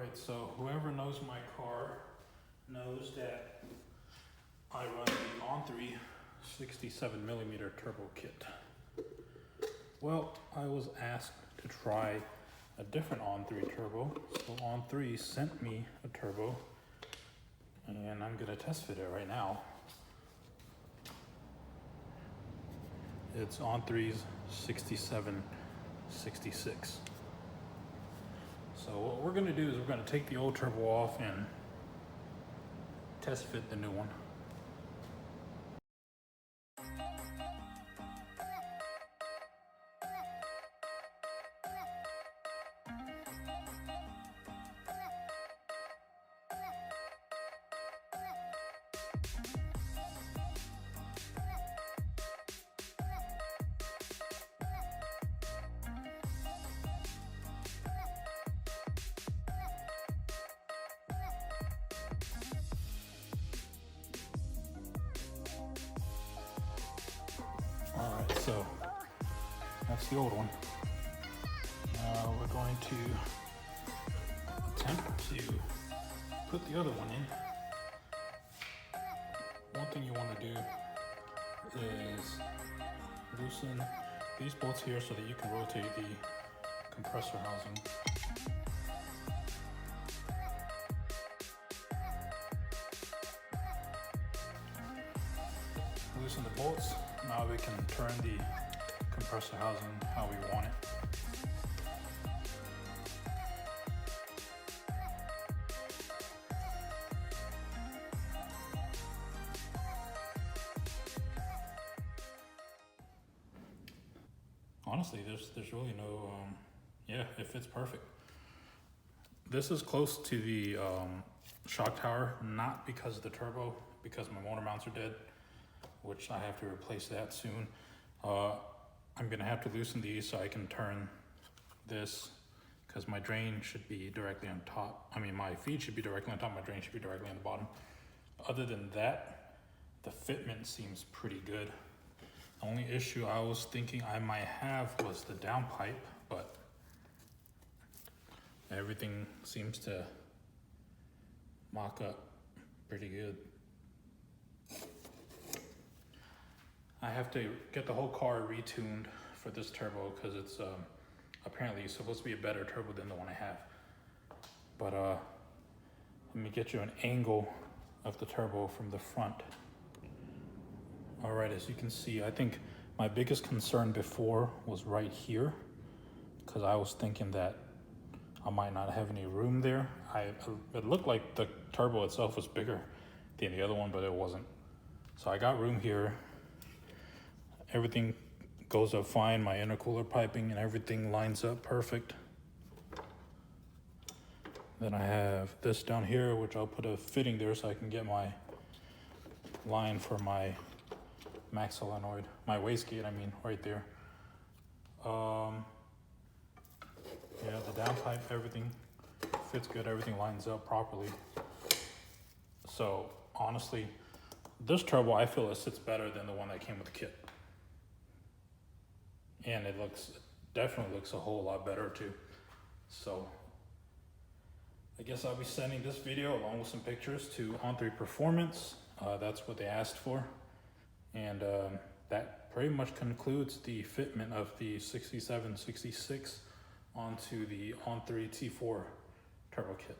Alright, so whoever knows my car knows that I run the On3 67mm turbo kit. Well, I was asked to try a different On3 turbo, so On3 sent me a turbo, and I'm gonna test fit it right now. It's On3's 6766. So what we're gonna do is we're gonna take the old turbo off and test fit the new one. Alright, so that's the old one. Now we're going to attempt to put the other one in. One thing you want to do is loosen these bolts here so that you can rotate the compressor housing. Loosen the bolts. Now we can turn the compressor housing how we want it. Honestly, there's really no, yeah, it fits perfect. This is close to the shock tower, not because of the turbo, because my motor mounts are dead, which I have to replace that soon. I'm gonna have to loosen these so I can turn this, because my drain should be directly on top. I mean, my feed should be directly on top, my drain should be directly on the bottom. Other than that, the fitment seems pretty good. The only issue I was thinking I might have was the downpipe, but everything seems to mock up pretty good. I have to get the whole car retuned for this turbo because it's apparently supposed to be a better turbo than the one I have. But let me get you an angle of the turbo from the front. All right, as you can see, I think my biggest concern before was right here, because I was thinking that I might not have any room there. It looked like the turbo itself was bigger than the other one, but it wasn't. So I got room here. Everything goes up fine. My intercooler piping and everything lines up perfect. Then I have this down here, which I'll put a fitting there so I can get my line for my max solenoid, my wastegate, I mean, right there. Yeah, the downpipe, everything fits good, everything lines up properly. So honestly, this turbo, I feel it sits better than the one that came with the kit. And it definitely looks a whole lot better too. So I guess I'll be sending this video along with some pictures to On3 Performance. That's what they asked for. And that pretty much concludes the fitment of the 6766 onto the On3 T4 turbo kit.